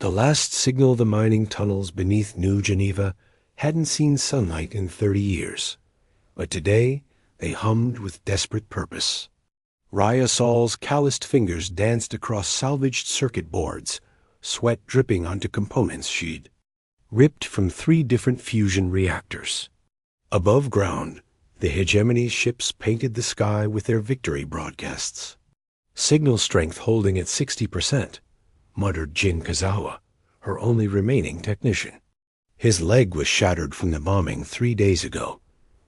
The last signal the mining tunnels beneath New Geneva hadn't seen sunlight in 30 years, but today they hummed with desperate purpose. Raya Sol's calloused fingers danced across salvaged circuit boards, sweat dripping onto components she'd ripped from 3 different fusion reactors. Above ground, the hegemony ships painted the sky with their victory broadcasts. Signal strength holding at 60%, muttered Jin Kazawa, her only remaining technician. His leg was shattered from the bombing 3 days ago,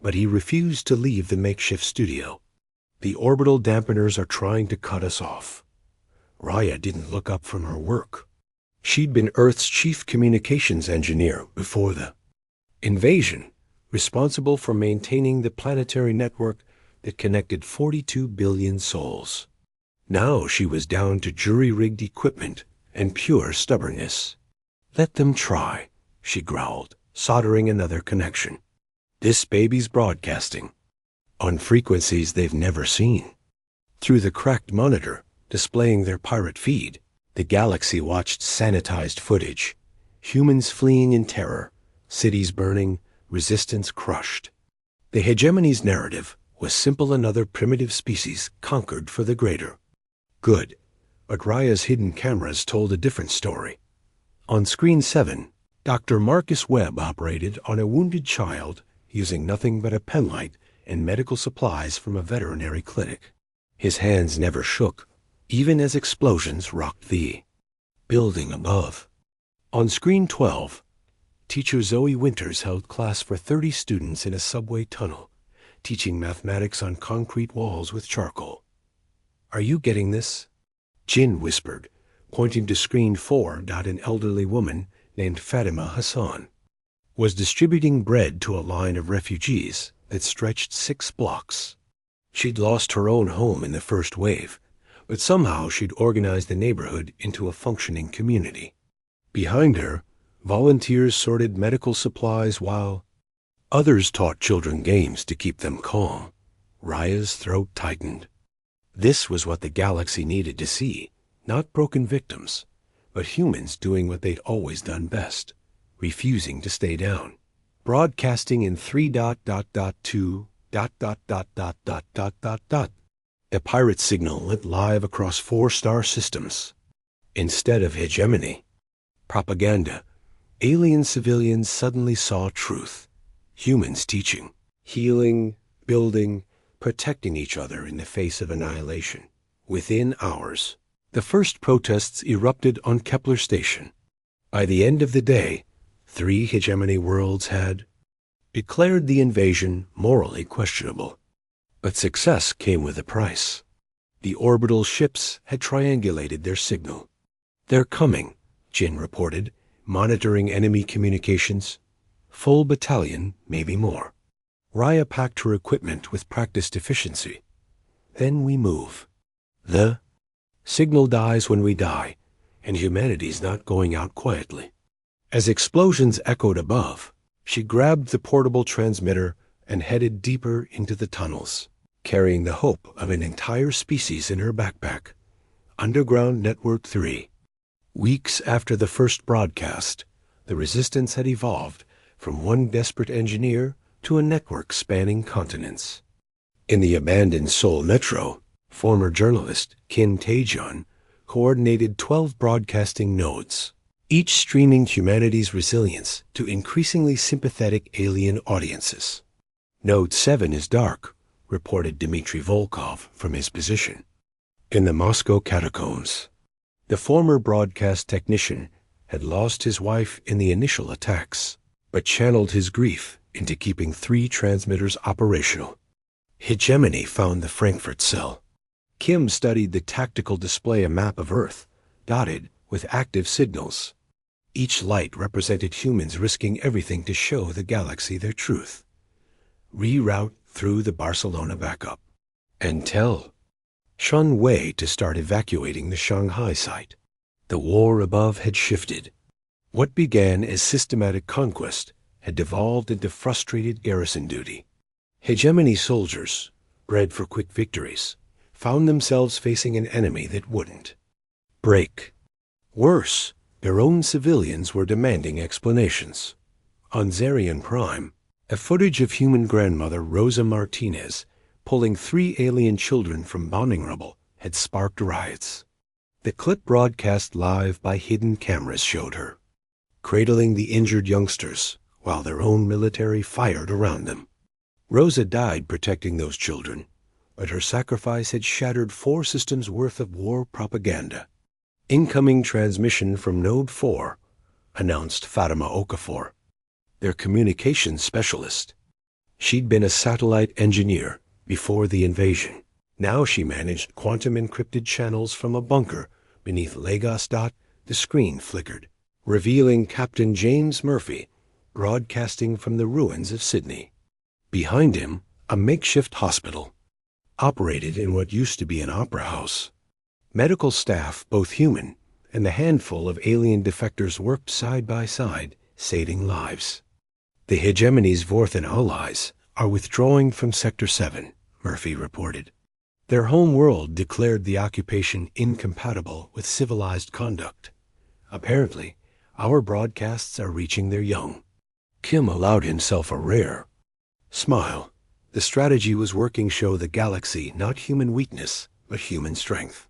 but he refused to leave the makeshift studio. The orbital dampeners are trying to cut us off. Raya didn't look up from her work. She'd been Earth's chief communications engineer before the invasion, responsible for maintaining the planetary network that connected 42 billion souls. Now she was down to jury-rigged equipment and pure stubbornness. "Let them try," she growled, soldering another connection. "This baby's broadcasting on frequencies they've never seen." Through the cracked monitor displaying their pirate feed, the galaxy watched sanitized footage. Humans fleeing in terror, cities burning, resistance crushed. The hegemony's narrative was simple: another primitive species conquered for the greater good. But Raya's hidden cameras told a different story. On screen 7, Dr. Marcus Webb operated on a wounded child using nothing but a penlight and medical supplies from a veterinary clinic. His hands never shook, even as explosions rocked the building above. On screen 12, teacher Zoe Winters held class for 30 students in a subway tunnel, teaching mathematics on concrete walls with charcoal. "Are you getting this?" Jin whispered, pointing to screen 4. An elderly woman named Fatima Hassan was distributing bread to a line of refugees that stretched 6 blocks. She'd lost her own home in the first wave, but somehow she'd organized the neighborhood into a functioning community. Behind her, volunteers sorted medical supplies while others taught children games to keep them calm. Raya's throat tightened. This was what the galaxy needed to see, not broken victims, but humans doing what they'd always done best, refusing to stay down. Broadcasting in 3.2. The pirate signal went live across 4 star systems. Instead of hegemony, propaganda, alien civilians suddenly saw truth. Humans teaching, healing, building, protecting each other in the face of annihilation. Within hours, the first protests erupted on Kepler Station. By the end of the day, 3 hegemony worlds had declared the invasion morally questionable. But success came with a price. The orbital ships had triangulated their signal. "They're coming," Jin reported, monitoring enemy communications. "Full battalion, maybe more." Raya packed her equipment with practiced efficiency. "Then we move. The signal dies when we die, and humanity's not going out quietly." As explosions echoed above, she grabbed the portable transmitter and headed deeper into the tunnels, carrying the hope of an entire species in her backpack. Underground Network 3. Weeks after the first broadcast, the resistance had evolved from one desperate engineer to a network spanning continents. In the abandoned Seoul Metro, former journalist Kim Tae-jeon coordinated 12 broadcasting nodes, each streaming humanity's resilience to increasingly sympathetic alien audiences. "Node 7 is dark," reported Dmitry Volkov from his position in the Moscow catacombs. The former broadcast technician had lost his wife in the initial attacks, but channeled his grief into keeping 3 transmitters operational. Hegemony found the Frankfurt cell. Kim studied the tactical display, a map of Earth, dotted with active signals. Each light represented humans risking everything to show the galaxy their truth. Reroute through the Barcelona backup, and tell Shun Wei to start evacuating the Shanghai site. The war above had shifted. What began as systematic conquest had devolved into frustrated garrison duty. Hegemony soldiers, bred for quick victories, found themselves facing an enemy that wouldn't break. Worse, Their own civilians were demanding explanations. On Zarian Prime, a footage of human grandmother Rosa Martinez pulling 3 alien children from bonding rubble had sparked riots. The clip broadcast live by hidden cameras showed her, cradling the injured youngsters while their own military fired around them. Rosa died protecting those children, but her sacrifice had shattered 4 systems worth of war propaganda. Incoming transmission from Node 4, announced Fatima Okafor, their communications specialist. She'd been a satellite engineer before the invasion. Now she managed quantum-encrypted channels from a bunker beneath Lagos. The screen flickered, revealing Captain James Murphy broadcasting from the ruins of Sydney. Behind him, a makeshift hospital, operated in what used to be an opera house. Medical staff, both human and the handful of alien defectors, worked side by side, saving lives. The Hegemony's Vorthan allies are withdrawing from Sector 7, Murphy reported. Their home world declared the occupation incompatible with civilized conduct. Apparently, our broadcasts are reaching their young. Kim allowed himself a rare smile. The strategy was working. Show the galaxy not human weakness, but human strength.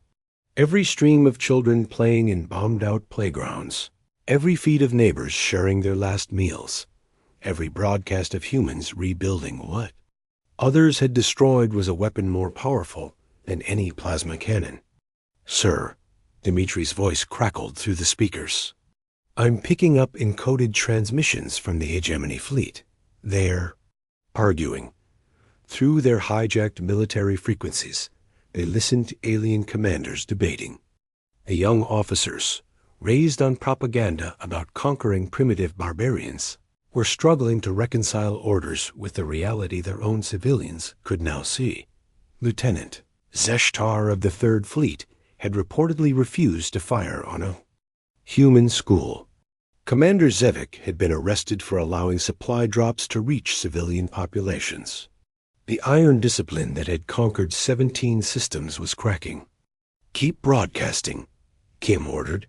Every stream of children playing in bombed-out playgrounds, every feed of neighbors sharing their last meals, every broadcast of humans rebuilding what others had destroyed was a weapon more powerful than any plasma cannon. Sir, Dimitri's voice crackled through the speakers. I'm picking up encoded transmissions from the Hegemony fleet. They're arguing. Through their hijacked military frequencies, they listened to alien commanders debating. The young officers, raised on propaganda about conquering primitive barbarians, were struggling to reconcile orders with the reality their own civilians could now see. Lieutenant Zeshtar of the Third Fleet had reportedly refused to fire on a human school. Commander Zevik had been arrested for allowing supply drops to reach civilian populations. The iron discipline that had conquered 17 systems was cracking. Keep broadcasting, Kim ordered.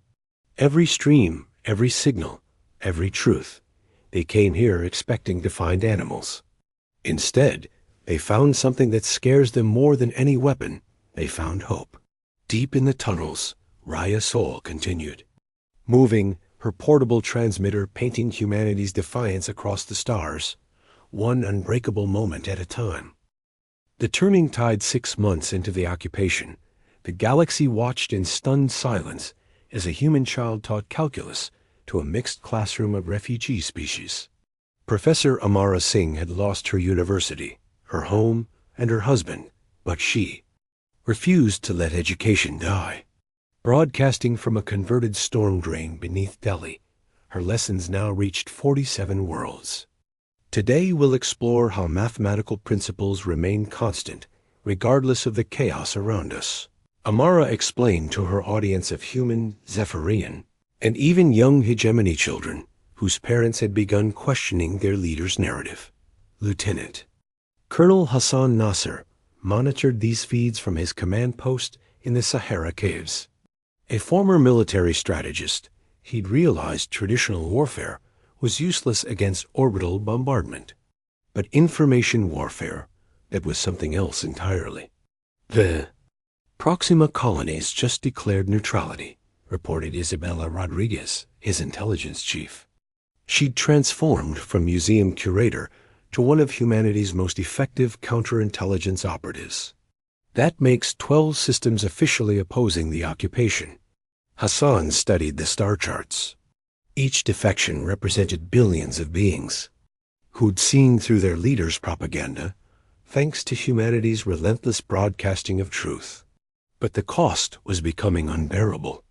Every stream, every signal, every truth. They came here expecting to find animals. Instead, they found something that scares them more than any weapon. They found hope. Deep in the tunnels, Raya Sol continued, moving her portable transmitter, painting humanity's defiance across the stars, one unbreakable moment at a time. The turning tide 6 months into the occupation, the galaxy watched in stunned silence as a human child taught calculus to a mixed classroom of refugee species. Professor Amara Singh had lost her university, her home, and her husband, but she refused to let education die. Broadcasting from a converted storm drain beneath Delhi, her lessons now reached 47 worlds. Today we'll explore how mathematical principles remain constant, regardless of the chaos around us. Amara explained to her audience of human, Zephyrian, and even young hegemony children whose parents had begun questioning their leader's narrative. Lieutenant Colonel Hassan Nasser monitored these feeds from his command post in the Sahara Caves. A former military strategist, he'd realized traditional warfare was useless against orbital bombardment. But information warfare, that was something else entirely. The Proxima colonies just declared neutrality, reported Isabella Rodriguez, his intelligence chief. She'd transformed from museum curator to one of humanity's most effective counterintelligence operatives. That makes 12 systems officially opposing the occupation. Hassan studied the star charts. Each defection represented billions of beings who'd seen through their leaders' propaganda thanks to humanity's relentless broadcasting of truth. But the cost was becoming unbearable.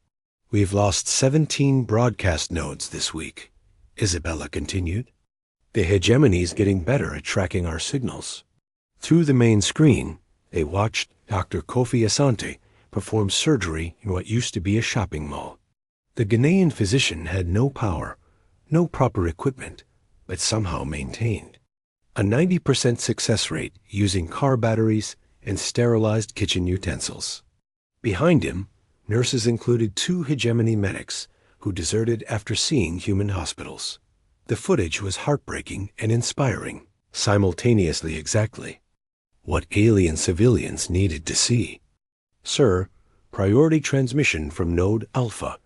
We've lost 17 broadcast nodes this week, Isabella continued. The hegemony's getting better at tracking our signals. Through the main screen, they watched Dr. Kofi Asante perform surgery in what used to be a shopping mall. The Ghanaian physician had no power, no proper equipment, but somehow maintained a 90% success rate using car batteries and sterilized kitchen utensils. Behind him, nurses included 2 hegemony medics who deserted after seeing human hospitals. The footage was heartbreaking and inspiring, simultaneously exactly what alien civilians needed to see. "Sir, priority transmission from Node Alpha,"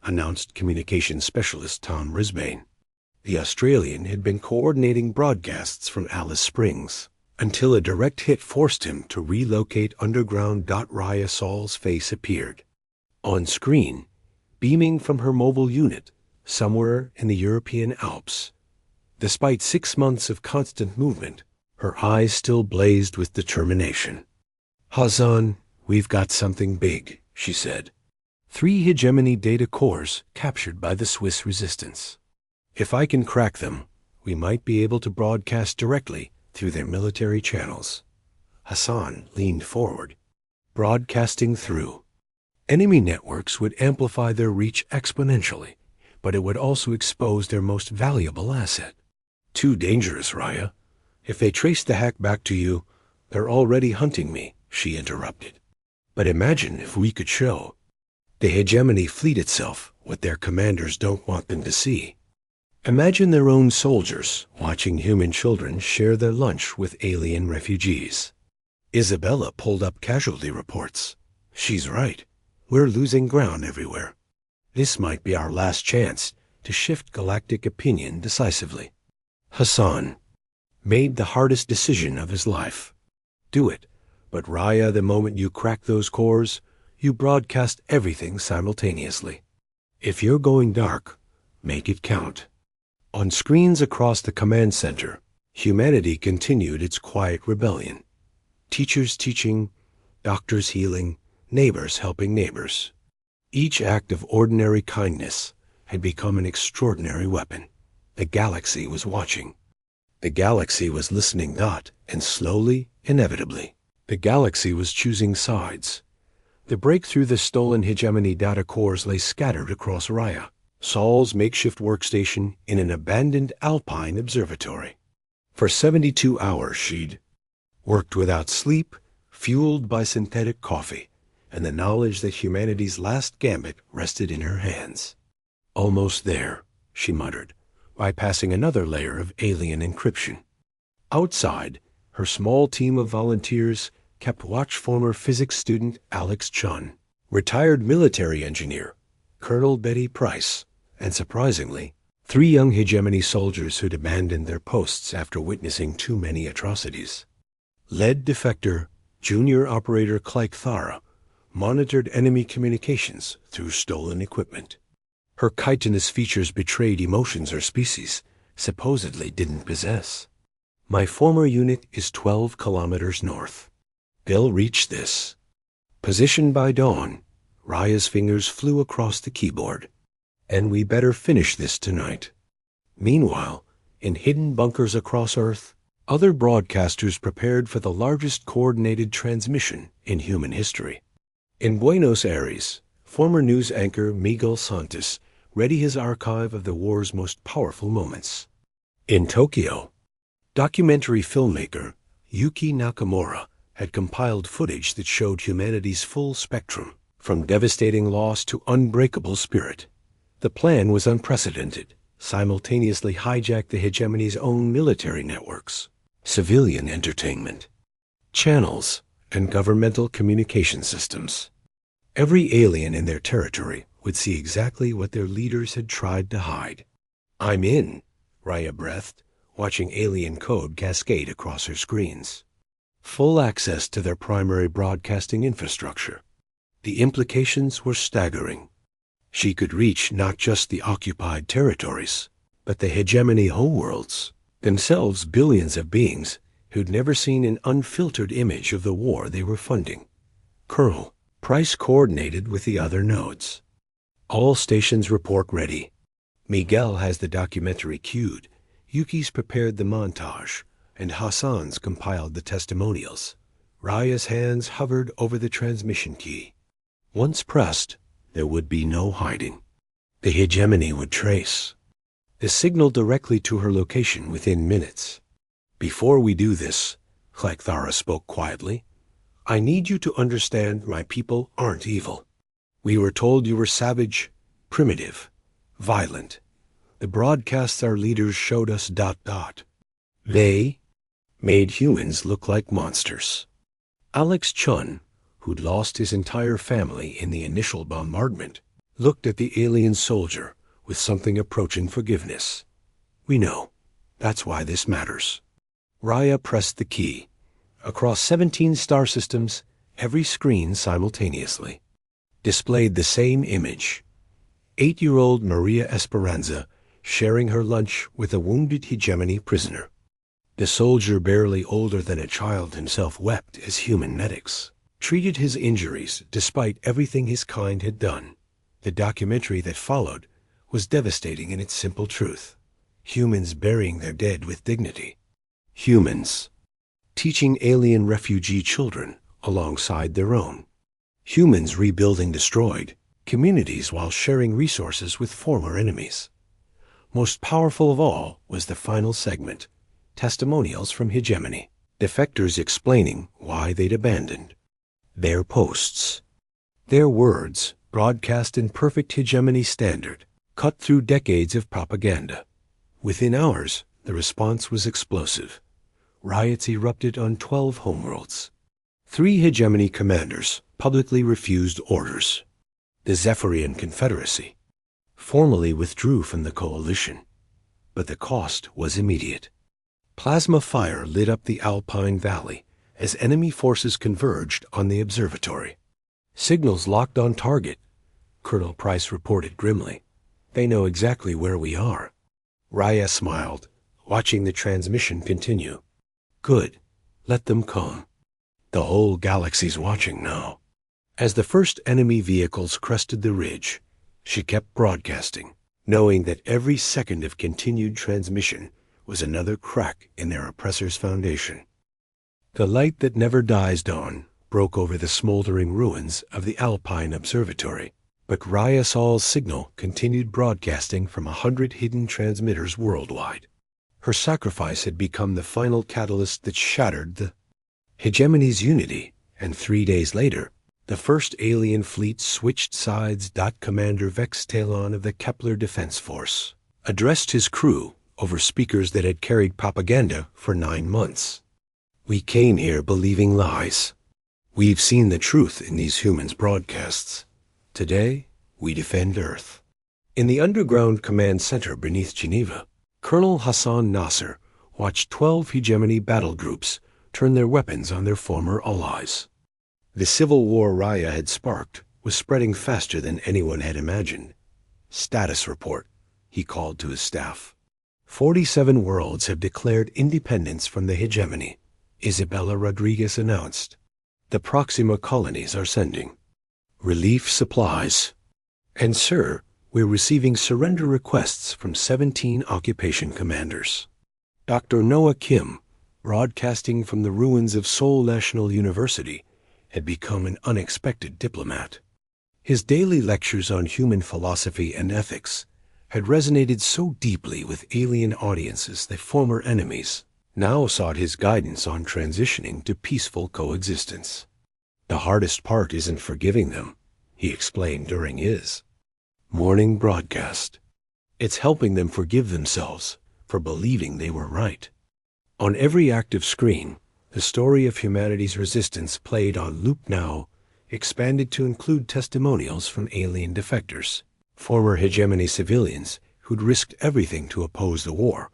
announced communications specialist Tom Risbane. The Australian had been coordinating broadcasts from Alice Springs until a direct hit forced him to relocate underground. Raya Saul's face appeared on screen, beaming from her mobile unit somewhere in the European Alps. Despite 6 months of constant movement, her eyes still blazed with determination. "Hassan, we've got something big," she said. 3 hegemony data cores captured by the Swiss resistance. "If I can crack them, we might be able to broadcast directly through their military channels." Hassan leaned forward. "Broadcasting through. Enemy networks would amplify their reach exponentially, but it would also expose their most valuable asset." "Too dangerous, Raya. If they trace the hack back to you, they're already hunting me," she interrupted. "But imagine if we could show the hegemony fleet itself what their commanders don't want them to see. Imagine their own soldiers watching human children share their lunch with alien refugees." Isabella pulled up casualty reports. "She's right. We're losing ground everywhere. This might be our last chance to shift galactic opinion decisively." Hassan made the hardest decision of his life. "Do it. But Raya, the moment you crack those cores, you broadcast everything simultaneously. If you're going dark, make it count." On screens across the command center, humanity continued its quiet rebellion. Teachers teaching, doctors healing, neighbors helping neighbors. Each act of ordinary kindness had become an extraordinary weapon. The galaxy was watching. The galaxy was listening, and slowly, inevitably, the galaxy was choosing sides. The breakthrough the stolen hegemony data cores lay scattered across Raya, Saul's makeshift workstation in an abandoned Alpine observatory. For 72 hours she'd worked without sleep, fueled by synthetic coffee, and the knowledge that humanity's last gambit rested in her hands. "Almost there," she muttered, bypassing another layer of alien encryption. Outside, her small team of volunteers kept watch. Former physics student Alex Chun, retired military engineer Colonel Betty Price, and surprisingly, 3 young hegemony soldiers who'd abandoned their posts after witnessing too many atrocities. Lead defector Junior Operator Thara monitored enemy communications through stolen equipment. Her chitinous features betrayed emotions her species supposedly didn't possess. "My former unit is 12 kilometers north. They'll reach this." Positioned by dawn, Raya's fingers flew across the keyboard. "And we better finish this tonight." Meanwhile, in hidden bunkers across Earth, other broadcasters prepared for the largest coordinated transmission in human history. In Buenos Aires, former news anchor Miguel Santos ready his archive of the war's most powerful moments. In Tokyo, documentary filmmaker Yuki Nakamura had compiled footage that showed humanity's full spectrum, from devastating loss to unbreakable spirit. The plan was unprecedented, simultaneously hijack the hegemony's own military networks, civilian entertainment, channels, and governmental communication systems. Every alien in their territory would see exactly what their leaders had tried to hide. "I'm in," Raya breathed, watching alien code cascade across her screens. Full access to their primary broadcasting infrastructure. The implications were staggering. She could reach not just the occupied territories, but the hegemony homeworlds, themselves billions of beings who'd never seen an unfiltered image of the war they were funding. Colonel Price coordinated with the other nodes. "All stations report ready. Miguel has the documentary queued, Yuki's prepared the montage, and Hassan's compiled the testimonials." Raya's hands hovered over the transmission key. Once pressed, there would be no hiding. The hegemony would trace the signal directly to her location within minutes. "Before we do this," Thara spoke quietly, "I need you to understand my people aren't evil. We were told you were savage, primitive, violent. The broadcasts our leaders showed us ... They made humans look like monsters. Alex Chun, who'd lost his entire family in the initial bombardment, looked at the alien soldier with something approaching forgiveness. We know. That's why this matters. Raya pressed the key. Across 17 star systems, every screen simultaneously displayed the same image. 8-year-old Maria Esperanza sharing her lunch with a wounded hegemony prisoner. The soldier, barely older than a child himself, wept as human medics treated his injuries despite everything his kind had done. The documentary that followed was devastating in its simple truth. Humans burying their dead with dignity. Humans teaching alien refugee children alongside their own. Humans rebuilding destroyed communities while sharing resources with former enemies. Most powerful of all was the final segment, testimonials from hegemony, defectors explaining why they'd abandoned their posts. Their words, broadcast in perfect hegemony standard, cut through decades of propaganda. Within hours, the response was explosive. Riots erupted on 12 homeworlds. 3 hegemony commanders publicly refused orders. The Zephyrian Confederacy formally withdrew from the coalition, but the cost was immediate. Plasma fire lit up the Alpine Valley as enemy forces converged on the observatory. Signals locked on target, Colonel Price reported grimly. They know exactly where we are. Raya smiled, watching the transmission continue. Good. Let them come. The whole galaxy's watching now. As the first enemy vehicles crested the ridge, she kept broadcasting, knowing that every second of continued transmission was another crack in their oppressor's foundation. The light that never dies dawn broke over the smoldering ruins of the Alpine Observatory, but Raya Sol's signal continued broadcasting from 100 hidden transmitters worldwide. Her sacrifice had become the final catalyst that shattered the hegemony's unity, and 3 days later, the first alien fleet switched sides. Commander Vex Talon of the Kepler Defense Force addressed his crew over speakers that had carried propaganda for 9 months. We came here believing lies. We've seen the truth in these humans' broadcasts. Today, we defend Earth. In the underground command center beneath Geneva, Colonel Hassan Nasser watched 12 hegemony battle groups turn their weapons on their former allies. The civil war Raya had sparked was spreading faster than anyone had imagined. Status report, he called to his staff. 47 worlds have declared independence from the hegemony, Isabella Rodriguez announced. The Proxima colonies are sending relief supplies. And sir, we're receiving surrender requests from 17 occupation commanders. Dr. Noah Kim, broadcasting from the ruins of Seoul National University, had become an unexpected diplomat. His daily lectures on human philosophy and ethics had resonated so deeply with alien audiences that former enemies now sought his guidance on transitioning to peaceful coexistence. The hardest part isn't forgiving them, he explained during his morning broadcast. It's helping them forgive themselves for believing they were right. On every active screen, the story of humanity's resistance played on loop now, expanded to include testimonials from alien defectors, former hegemony civilians who'd risked everything to oppose the war,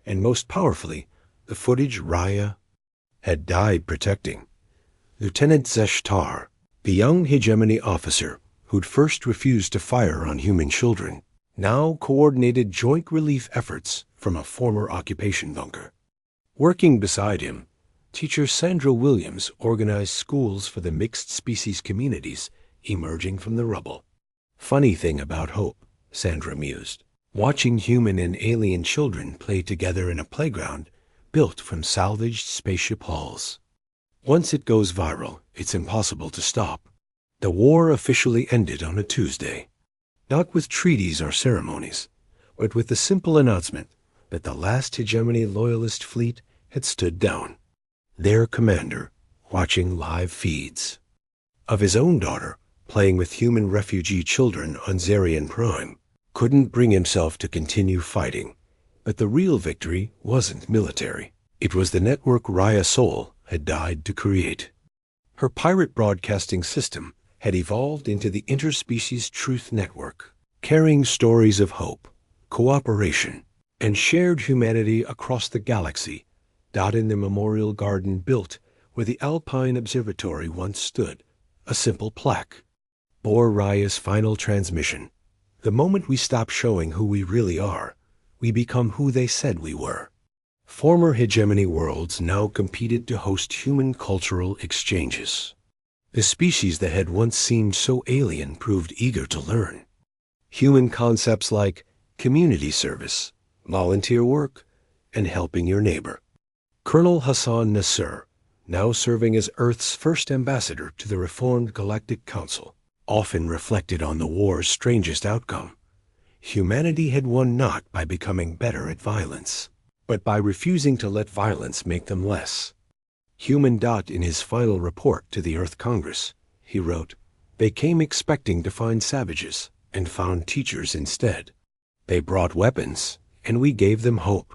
and most powerfully, the footage Raya had died protecting. Lieutenant Zeshtar, the young hegemony officer who'd first refused to fire on human children, now coordinated joint relief efforts from a former occupation bunker. Working beside him, teacher Sandra Williams organized schools for the mixed species communities emerging from the rubble. Funny thing about hope, Sandra mused, watching human and alien children play together in a playground built from salvaged spaceship hulls. Once it goes viral, it's impossible to stop. The war officially ended on a Tuesday, not with treaties or ceremonies, but with the simple announcement that the last hegemony loyalist fleet had stood down. Their commander watching live feeds of his own daughter playing with human refugee children on Zarian Prime couldn't bring himself to continue fighting. But the real victory wasn't military. It was the network Raya Sol had died to create. Her pirate broadcasting system had evolved into the Interspecies Truth Network, carrying stories of hope, cooperation, and shared humanity across the galaxy, dotting the memorial garden built where the Alpine Observatory once stood. A simple plaque bore Raya's final transmission. The moment we stop showing who we really are, we become who they said we were. Former hegemony worlds now competed to host human cultural exchanges. The species that had once seemed so alien proved eager to learn. Human concepts like community service, volunteer work, and helping your neighbor. Colonel Hassan Nasser, now serving as Earth's first ambassador to the Reformed Galactic Council, often reflected on the war's strangest outcome. Humanity had won not by becoming better at violence, but by refusing to let violence make them less. Human Dot, in his final report to the Earth Congress, he wrote, "They came expecting to find savages, and found teachers instead. They brought weapons, and we gave them hope.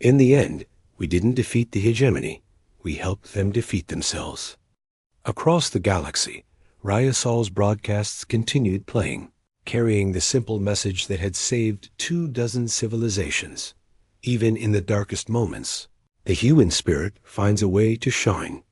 In the end, we didn't defeat the hegemony, we helped them defeat themselves." Across the galaxy, Raya Sol's broadcasts continued playing, carrying the simple message that had saved 24 civilizations. Even in the darkest moments, the human spirit finds a way to shine.